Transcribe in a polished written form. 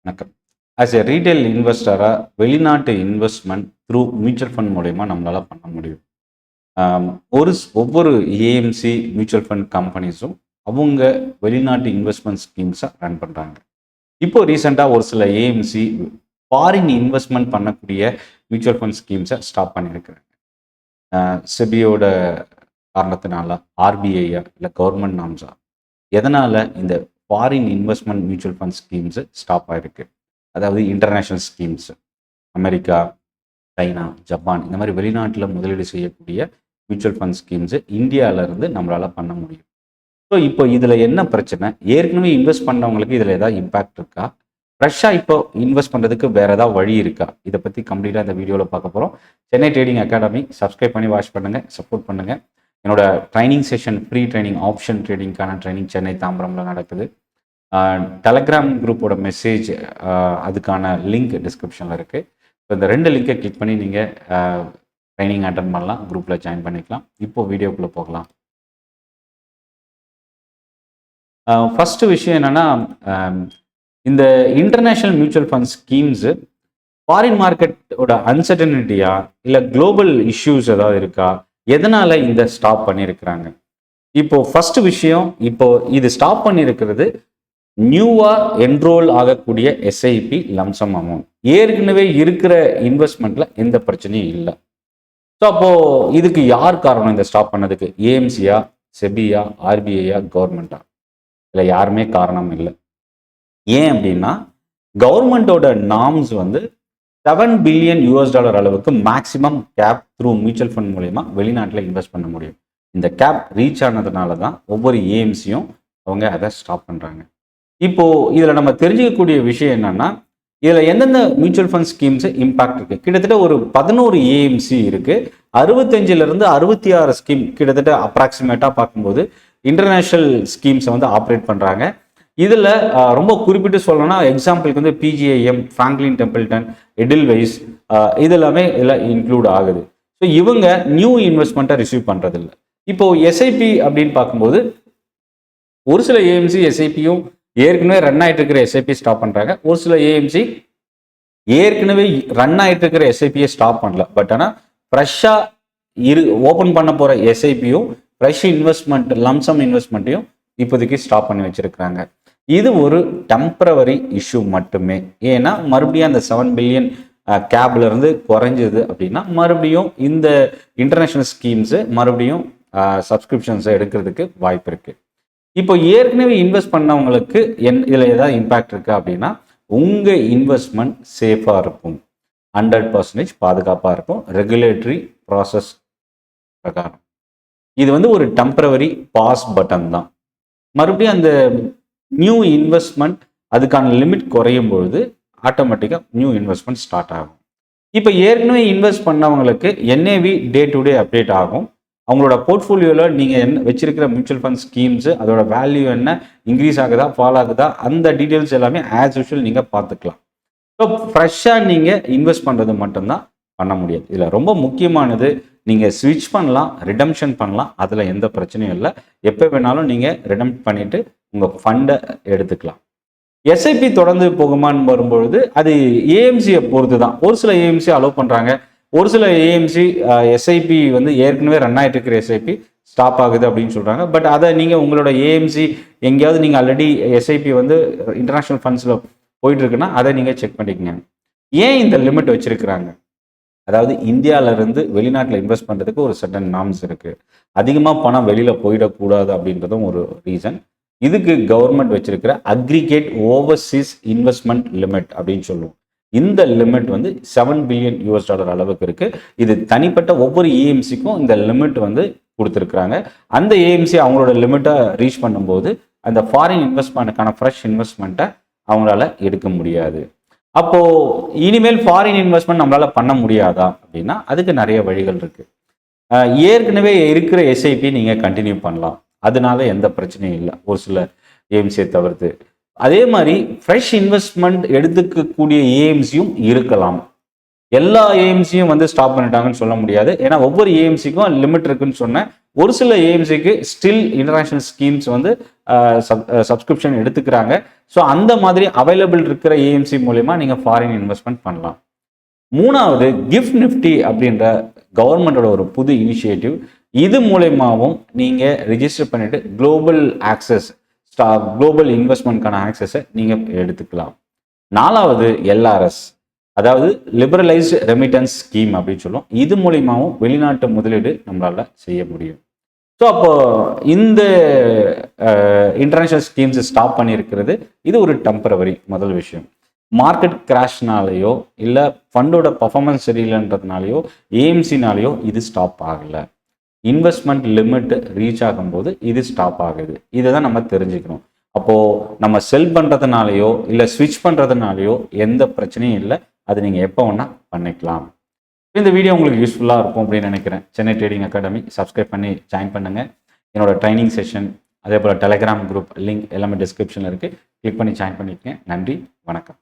வணக்கம். As a retail இன்வெஸ்டராக வெளிநாட்டு investment through mutual fund மூலயமா நம்மளால் பண்ண முடியும். ஆம், ஒவ்வொரு ஏஎம்சி மியூச்சுவல் ஃபண்ட் கம்பெனிஸும் அவங்க வெளிநாட்டு இன்வெஸ்ட்மெண்ட் ஸ்கீம்ஸை ரன் பண்ணுறாங்க. இப்போ ரீசெண்டாக ஒரு சில ஏஎம்சி ஃபாரின் இன்வெஸ்ட்மெண்ட் பண்ணக்கூடிய மியூச்சுவல் ஃபண்ட் ஸ்கீம்ஸை ஸ்டாப் பண்ணியிருக்கிறாங்க. செபியோட காரணத்தினால, ஆர்பிஐயா இல்லை கவர்மெண்ட் நாம்ஸா, எதனால் இந்த foreign investment mutual fund schemes stop ஆகிருக்கு? அதாவது international schemes, America, China, Japan இந்த மாதிரி வெளிநாட்டில் முதலீடு செய்யக்கூடிய மியூச்சுவல் ஃபண்ட் ஸ்கீம்ஸு இந்தியாவிலேருந்து நம்மளால் பண்ண முடியும். ஸோ இப்போ இதில் என்ன பிரச்சனை? ஏற்கனவே இன்வெஸ்ட் பண்ணவங்களுக்கு இதில் ஏதாவது இம்பேக்ட் இருக்கா? ஃப்ரெஷ்ஷாக இப்போ இன்வெஸ்ட் பண்ணுறதுக்கு வேறு ஏதாவது வழி இருக்கா? இதை பற்றி கம்ப்ளீட்டாக இந்த வீடியோவில் பார்க்க போகிறோம். சென்னை ட்ரேடிங் அகாடமி சப்ஸ்கிரைப் பண்ணி வாட்ச் பண்ணுங்கள், சப்போர்ட் பண்ணுங்கள். என்னோட training session, free training, option ட்ரேடிங்கான ட்ரைனிங் சென்னை தாம்பரமில் நடக்குது. டெலகிராம் குரூப்போட மெசேஜ், அதுக்கான லிங்க் டிஸ்கிரிப்ஷனில் இருக்குது. ஸோ இந்த 2 லிங்கை கிளிக் பண்ணி நீங்கள் ட்ரைனிங் அட்டன் பண்ணலாம், குரூப்பில் ஜாயின் பண்ணிக்கலாம். இப்போது வீடியோக்குள்ளே போகலாம். ஃபஸ்ட்டு விஷயம் என்னென்னா, இந்த international mutual fund schemes foreign மார்க்கெட்டோட அன்சர்டனிட்டியா இல்லை குளோபல் இஷ்யூஸ் ஏதாவது இருக்கா? எதனால் இந்த ஸ்டாப் பண்ணியிருக்கிறாங்க? இப்போது ஃபஸ்ட்டு விஷயம், இப்போது இது ஸ்டாப் பண்ணியிருக்கிறது நியூவாக என்ரோல் ஆகக்கூடிய எஸ்ஐபி லம்சம் அமௌண்ட். ஏற்கனவே இருக்கிற இன்வெஸ்ட்மெண்ட்டில் எந்த பிரச்சனையும் இல்லை. ஸோ அப்போது இதுக்கு யார் காரணம் இந்த ஸ்டாப் பண்ணதுக்கு? ஏஎம்சியா, செபியா, ஆர்பிஐயா, கவர்மெண்ட்டா? இல்லை, யாருமே காரணம் இல்லை. ஏன் அப்படின்னா, கவர்மெண்ட்டோட நார்ம்ஸ் வந்து $7 பில்லியன் அளவுக்கு maximum cap through mutual fund மூலயமா வெளிநாட்டில் இன்வெஸ்ட் பண்ண முடியும். இந்த கேப் ரீச் ஆனதுனால தான் ஒவ்வொரு ஏஎம்சியும் அவங்க அதை ஸ்டாப் பண்ணுறாங்க. இப்போது இதில் நம்ம தெரிஞ்சுக்கக்கூடிய விஷயம் என்னென்னா, இதில் எந்தெந்த மியூச்சுவல் ஃபண்ட் ஸ்கீம்ஸு இம்பாக்ட் இருக்குது? கிட்டத்தட்ட ஒரு 11 ஏஎம்சி இருக்குது. 65லேருந்து 66 ஸ்கீம் கிட்டத்தட்ட அப்ராக்சிமேட்டாக பார்க்கும்போது இன்டர்நேஷ்னல் ஸ்கீம்ஸை வந்து ஆப்ரேட் பண்ணுறாங்க. இதில் ரொம்ப குறிப்பிட்டு சொல்லணும்னா, எக்ஸாம்பிளுக்கு வந்து பிஜிஐஎம், ஃப்ராங்க்லின் டெம்பிள்டன், எடில்வைஸ், இது எல்லாமே இதில் இன்க்ளூட் ஆகுது. ஸோ இவங்க நியூ இன்வெஸ்ட்மெண்ட்டை ரிசீவ் பண்ணுறதில்ல. இப்போது எஸ்ஐபி அப்படின்னு பார்க்கும்போது ஒரு சில ஏஎம்சி எஸ்ஐபியும் ஏற்கனவே ரன் ஆகிட்டு இருக்கிற எஸ்ஐபி ஸ்டாப் பண்ணுறாங்க. ஒரு சில ஏஎம்சி ஏற்கனவே ரன் ஆகிட்டு இருக்கிற எஸ்ஐபியை ஸ்டாப் பண்ணல. பட் ஆனால் ஃப்ரெஷ்ஷாக ஓப்பன் பண்ண போகிற எஸ்ஐபியும் ஃப்ரெஷ் இன்வெஸ்ட்மெண்ட், லம்சம் இன்வெஸ்ட்மெண்ட்டையும் இப்போதைக்கு ஸ்டாப் பண்ணி வச்சுருக்கிறாங்க. இது ஒரு டெம்பரவரி இஷ்யூ மட்டுமே. ஏன்னா மறுபடியும் அந்த 7 பில்லியன் கேப்லேருந்து குறைஞ்சது அப்படின்னா மறுபடியும் இந்த இன்டர்நேஷ்னல் ஸ்கீம்ஸு மறுபடியும் சப்ஸ்கிரிப்ஷன்ஸை எடுக்கிறதுக்கு வாய்ப்பு இருக்குது. இப்போ ஏற்கனவே இன்வெஸ்ட் பண்ணவங்களுக்கு இதில் ஏதாவது இம்பேக்ட் இருக்குது அப்படின்னா, உங்கள் இன்வெஸ்ட்மெண்ட் சேஃபாக இருக்கும், 100% பாதுகாப்பாக இருக்கும் ரெகுலேட்டரி ப்ராசஸ் பிரகாரம். இது வந்து ஒரு டெம்பரவரி பாஸ் பட்டன் தான். மறுபடியும் அந்த நியூ இன்வெஸ்ட்மெண்ட் அதுக்கான லிமிட் குறையும் பொழுது ஆட்டோமேட்டிக்காக நியூ இன்வெஸ்ட்மெண்ட் ஸ்டார்ட் ஆகும். இப்போ ஏற்கனவே இன்வெஸ்ட் பண்ணவங்களுக்கு NAV day to day update ஆகும். அவங்களோட போர்ட்ஃபோலியோவில் நீங்கள் என்ன வச்சிருக்கிற மியூச்சுவல் ஃபண்ட் ஸ்கீம்ஸு, அதோட வேல்யூ என்ன, இன்க்ரீஸ் ஆகுதா, ஃபால் ஆகுதா, அந்த டீட்டெயில்ஸ் எல்லாமே ஆஸ் யூஷுவல் நீங்கள் பார்த்துக்கலாம். ஸோ ஃப்ரெஷ்ஷாக நீங்கள் இன்வெஸ்ட் பண்ணுறது மட்டும்தான் பண்ண முடியாது. இதில் ரொம்ப முக்கியமானது, நீங்கள் ஸ்விட்ச் பண்ணலாம், ரிடம்ஷன் பண்ணலாம், அதில் எந்த பிரச்சனையும் இல்லை. எப்போ வேணாலும் நீங்கள் ரிடம் பண்ணிவிட்டு உங்கள் ஃபண்டை எடுத்துக்கலாம். எஸ்ஐபி தொடர்ந்து போகுமான்னு வரும்பொழுது அது ஏஎம்சியை பொறுத்து தான். ஒரு சில ஏஎம்சி அலோவ் பண்ணுறாங்க, ஒரு சில ஏஎம்சி எஸ்ஐபி வந்து ஏற்கனவே ரன் ஆகிட்டு இருக்கிற எஸ்ஐபி ஸ்டாப் ஆகுது அப்படின்னு சொல்கிறாங்க. பட் அதை நீங்கள் உங்களோட ஏஎம்சி எங்கேயாவது நீங்கள் ஆல்ரெடி எஸ்ஐபி வந்து இன்டர்நேஷ்னல் ஃபண்ட்ஸில் போயிட்டுருக்குன்னா அதை நீங்கள் செக் பண்ணிக்கங்க. ஏன் இந்த லிமிட் வச்சுருக்கிறாங்க? அதாவது இந்தியாவிலேருந்து வெளிநாட்டில் இன்வெஸ்ட் பண்ணுறதுக்கு ஒரு சர்டன் நார்ம்ஸ் இருக்குது. அதிகமாக பணம் வெளியில் போயிடக்கூடாது அப்படின்றதும் ஒரு ரீசன். இதுக்கு கவர்மெண்ட் வச்சிருக்கிற அக்ரிகேட் ஓவர்சீஸ் இன்வெஸ்ட்மெண்ட் லிமிட் அப்படின்னு சொல்லுவோம். இந்த லிமிட் வந்து $7 பில்லியன் அளவுக்கு இருக்குது. இது தனிப்பட்ட ஒவ்வொரு ஏஎம்சிக்கும் இந்த லிமிட் வந்து கொடுத்துருக்குறாங்க. அந்த ஏஎம்சி அவங்களோட லிமிட்டை ரீச் பண்ணும்போது அந்த ஃபாரின் இன்வெஸ்ட்மெண்ட்டுக்கான ஃப்ரெஷ் இன்வெஸ்ட்மெண்ட்டை அவங்களால எடுக்க முடியாது. அப்போது இனிமேல் ஃபாரின் இன்வெஸ்ட்மெண்ட் நம்மளால் பண்ண முடியாதா அப்படின்னா அதுக்கு நிறைய வழிகள் இருக்குது. ஏற்கனவே இருக்கிற எஸ்ஐபி நீங்கள் கண்டினியூ பண்ணலாம், அதனால எந்த பிரச்சனையும் இல்லை, ஒரு சில ஏஎம்சியை தவிர்த்து. அதே மாதிரி ஃப்ரெஷ் இன்வெஸ்ட்மெண்ட் எடுத்துக்கக்கூடிய ஏஎம்சியும் இருக்கலாம். எல்லா ஏஎம்சியும் வந்து ஸ்டாப் பண்ணிட்டாங்கன்னு சொல்ல முடியாது. ஏன்னா ஒவ்வொரு ஏஎம்சிக்கும் லிமிட் இருக்குன்னு சொன்னேன். ஒரு சில ஏஎம்சிக்கு ஸ்டில் இன்டர்நேஷ்னல் ஸ்கீம்ஸ் வந்து சப்ஸ்கிரிப்ஷன் எடுத்துக்கிறாங்க. ஸோ அந்த மாதிரி அவைலபிள் இருக்கிற ஏஎம்சி மூலயமா நீங்கள் ஃபாரின் இன்வெஸ்ட்மெண்ட் பண்ணலாம். மூணாவது கிஃப்ட் நிஃப்டி அப்படின்ற கவர்மெண்டோட ஒரு புது இனிஷியேட்டிவ். இது மூலயமாவும் நீங்கள் ரிஜிஸ்டர் பண்ணிட்டு குளோபல் ஆக்சஸ் குளோபல் இன்வெஸ்ட்மெண்ட்கான ஆக்சஸை நீங்கள் எடுத்துக்கலாம். நாலாவது எல்ஆர்எஸ், அதாவது லிபரலைஸ்டு ரெமிட்டன்ஸ் ஸ்கீம் அப்படின்னு சொல்லுவோம். இது மூலியமாகவும் வெளிநாட்டு முதலீடு நம்மளால செய்ய முடியும். ஸோ அப்போ இந்த இன்டர்நேஷனல் ஸ்கீம்ஸ் ஸ்டாப் பண்ணியிருக்கிறது இது ஒரு டெம்பரவரி முதல் விஷயம். மார்க்கெட் கிராஷ்னாலேயோ இல்லை ஃபண்டோட பர்ஃபார்மன்ஸ் சரியில்லைன்றதுனாலையோ ஏஎம்சினாலேயோ இது ஸ்டாப் ஆகலை. இன்வெஸ்ட்மெண்ட் லிமிட் ரீச் ஆகும்போது இது ஸ்டாப் ஆகுது. இதை தான் நம்ம தெரிஞ்சுக்கணும். அப்போது நம்ம செல் பண்ணுறதுனாலையோ இல்லை ஸ்விட்ச் பண்ணுறதுனாலையோ எந்த பிரச்சனையும் இல்லை. அது நீங்கள் எப்போ வேணால் பண்ணிக்கலாம். இந்த வீடியோ உங்களுக்கு யூஸ்ஃபுல்லாக இருக்கும் அப்படின்னு நினைக்கிறேன். சென்னை ட்ரேடிங் அகாடமி சப்ஸ்கிரைப் பண்ணி ஜாயின் பண்ணுங்கள். என்னோட ட்ரைனிங் செஷன், அதே போல் டெலிகிராம் குரூப் லிங்க் எல்லாமே டிஸ்கிரிப்ஷனில் இருக்குது. கிளிக் பண்ணி ஜாயின் பண்ணிக்கங்க. நன்றி, வணக்கம்.